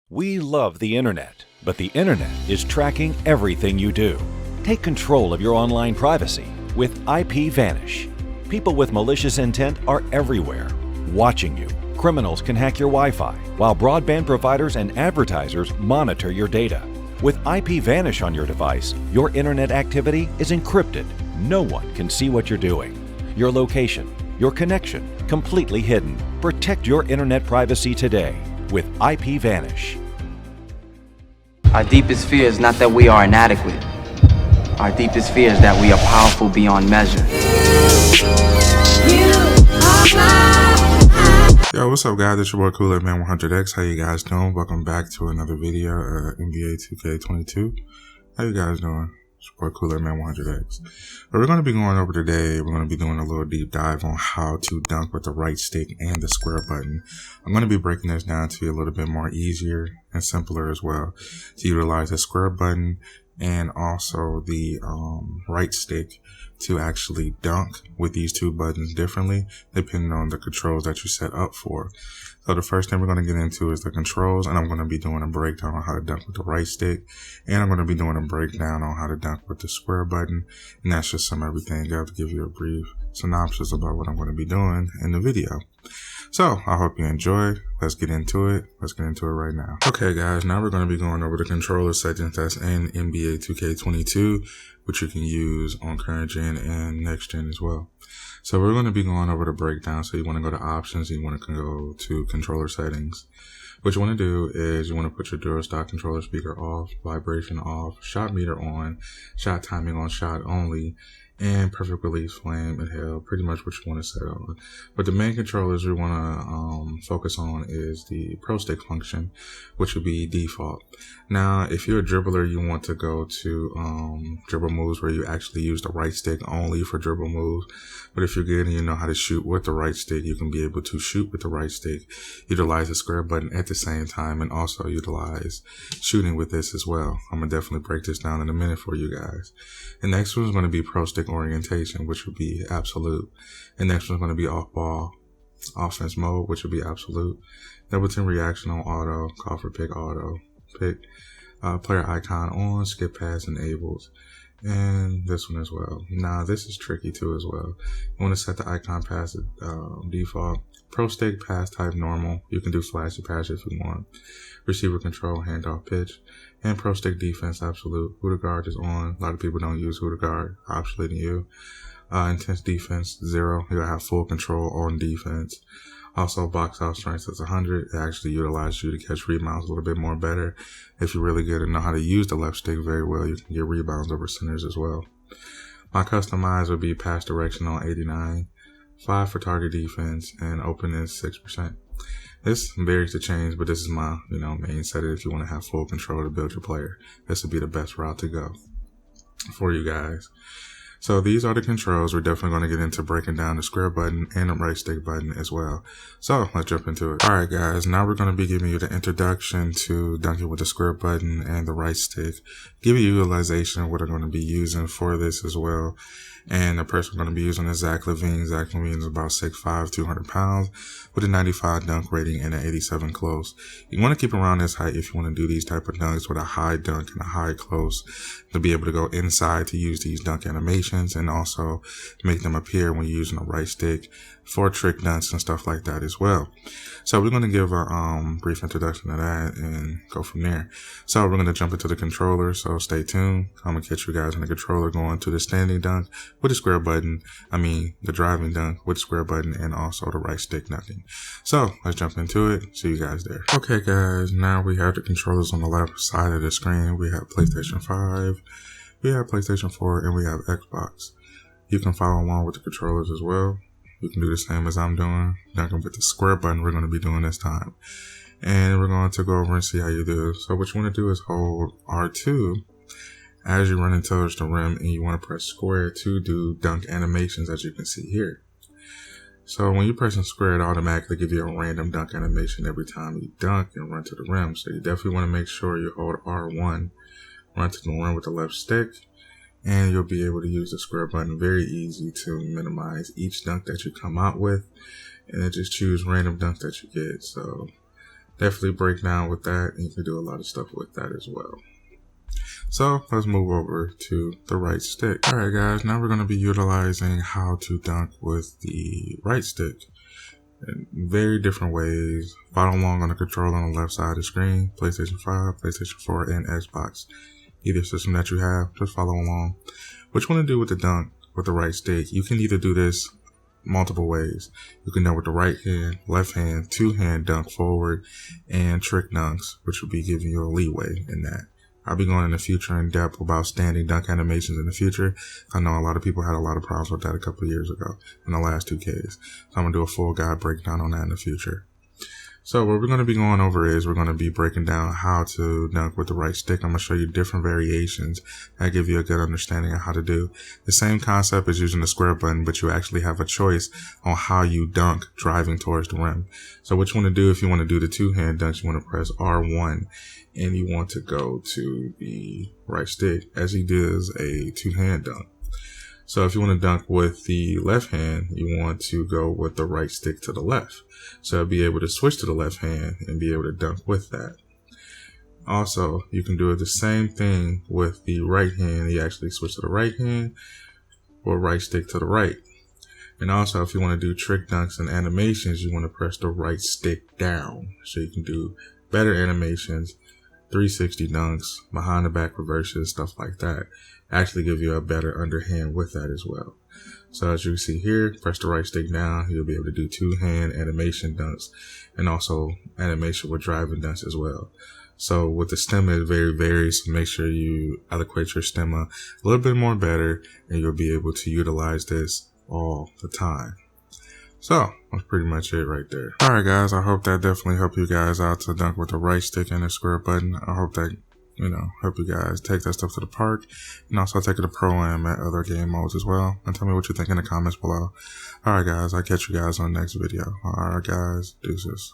We love the internet, but the internet is tracking everything you do. Take control of your online privacy with IPVanish. People with malicious intent are everywhere, watching you. Criminals can hack your Wi-Fi, while broadband providers and advertisers monitor your data. With IPVanish on your device, your internet activity is encrypted. No one can see what you're doing. Your location, your connection, completely hidden. Protect your internet privacy today with IPVanish. Our deepest fear is not that we are inadequate. Our deepest fear is that we are powerful beyond measure. Yo, what's up guys? It's your boy Cooler Man 100X. How you guys doing? Welcome back to another video, NBA 2K22. How you guys doing? It's your boy Cooler Man 100X. What we're going to be going over today, we're going to be doing a little deep dive on how to dunk with the right stick and the square button. I'm going to be breaking this down to you a little bit more easier and simpler as well, to utilize the square button and also the right stick to actually dunk with these two buttons differently depending on the controls that you set up for. So the first thing we're going to get into is the controls, and I'm going to be doing a breakdown on how to dunk with the right stick, and I'm going to be doing a breakdown on how to dunk with the square button, and that's just some everything else to give you a brief synopsis about what I'm going to be doing in the video. So I hope you enjoy. Let's get into it. Let's get into it right now. Okay guys, now we're going to be going over the controller settings that's in NBA 2K22, which you can use on current gen and next gen as well. So we're going to be going over the breakdown. So you want to go to options, you want to go to controller settings. What you want to do is you want to put your dual stock controller speaker off, vibration off, shot meter on, shot timing on shot only, and perfect release flame and hell, pretty much what you want to set on. But the main controllers we want to focus on is the pro stick function, which would be default. Now, if you're a dribbler, you want to go to dribble moves where you actually use the right stick only for dribble moves. But if you're good and you know how to shoot with the right stick, you can be able to shoot with the right stick, utilize the square button at the same time, and also utilize shooting with this as well. I'm going to definitely break this down in a minute for you guys. The next one is going to be pro stick orientation, which would be absolute. The next one is going to be off ball offense mode, which would be absolute. Double team reaction on auto, call for pick auto, pick, player icon on, skip pass enabled, and this one as well. Now this is tricky too as well. You want to set the icon pass default. Pro stick pass type normal. You can do flashy pass if you want. Receiver control, handoff pitch, and pro stick defense absolute. Who to guard is on. A lot of people don't use who to guard. Obsolete in you. Intense defense 0. You'll have full control on defense. Also, box out strength is 100. It actually utilizes you to catch rebounds a little bit more better. If you're really good and know how to use the left stick very well, you can get rebounds over centers as well. My customized would be pass direction on 89, 5 for target defense, and openness 6%. This varies to change, but this is my main setting if you want to have full control to build your player. This would be the best route to go for you guys. So these are the controls. We're definitely going to get into breaking down the square button and the right stick button as well. So let's jump into it. Alright guys, now we're going to be giving you the introduction to dunking with the square button and the right stick. Give you utilization of what I'm going to be using for this as well. And the person we're going to be using is Zach LaVine. Zach LaVine is about 6'5", 200 pounds with a 95 dunk rating and an 87 close. You want to keep around this height if you want to do these type of dunks with a high dunk and a high close to be able to go inside to use these dunk animations and also make them appear when you're using the right stick for trick dunks and stuff like that as well. So we're going to give a brief introduction to that and go from there. So we're going to jump into the controller, so stay tuned. I'm going to catch you guys in the controller going to the standing dunk with the square button, the driving dunk with the square button, and also the right stick dunking. So let's jump into it. See you guys there. Okay guys, now we have the controllers on the left side of the screen. We have PlayStation 5, we have PlayStation 4, and we have Xbox. You can follow along with the controllers as well. You can do the same as I'm doing. Dunking with the square button we're going to be doing this time. And we're going to go over and see how you do. So what you want to do is hold R2 as you run into the rim, and you want to press square to do dunk animations, as you can see here. So when you press square, it automatically gives you a random dunk animation every time you dunk and run to the rim. So you definitely want to make sure you hold R1, run to the rim with the left stick, and you'll be able to use the square button. Very easy to minimize each dunk that you come out with, and then just choose random dunks that you get. So definitely break down with that, and you can do a lot of stuff with that as well. So let's move over to the right stick. Alright guys, now we're going to be utilizing how to dunk with the right stick in very different ways. Follow along on the controller on the left side of the screen, PlayStation 5, PlayStation 4, and Xbox. Either system that you have, just follow along. What you want to do with the dunk with the right stick, you can either do this multiple ways. You can dunk with the right hand, left hand, two-hand dunk forward, and trick dunks, which will be giving you a leeway in that. I'll be going in the future in depth about standing dunk animations in the future. I know a lot of people had a lot of problems with that a couple of years ago in the last 2Ks. So I'm going to do a full guide breakdown on that in the future. So what we're going to be going over is we're going to be breaking down how to dunk with the right stick. I'm going to show you different variations that give you a good understanding of how to do. The same concept as using the square button, but you actually have a choice on how you dunk driving towards the rim. So what you want to do if you want to do the two-hand dunks, you want to press R1 and you want to go to the right stick as he does a two-hand dunk. So if you want to dunk with the left hand, you want to go with the right stick to the left. So be able to switch to the left hand and be able to dunk with that. Also, you can do the same thing with the right hand. You actually switch to the right hand or right stick to the right. And also, if you want to do trick dunks and animations, you want to press the right stick down. So you can do better animations, 360 dunks, behind the back reverses, stuff like that. Actually give you a better underhand with that as well. So as you can see here, press the right stick down, you'll be able to do two-hand animation dunks and also animation with driving dunks as well. So with the stemma, it varies. So make sure you allocate your stemma a little bit more better and you'll be able to utilize this all the time. So that's pretty much it right there. Alright guys, I hope that definitely helped you guys out to dunk with the right stick and the square button. I hope that, help you guys take that stuff to the park and also take it to Pro-Am at other game modes as well. And tell me what you think in the comments below. Alright guys, I'll catch you guys on the next video. Alright guys, deuces.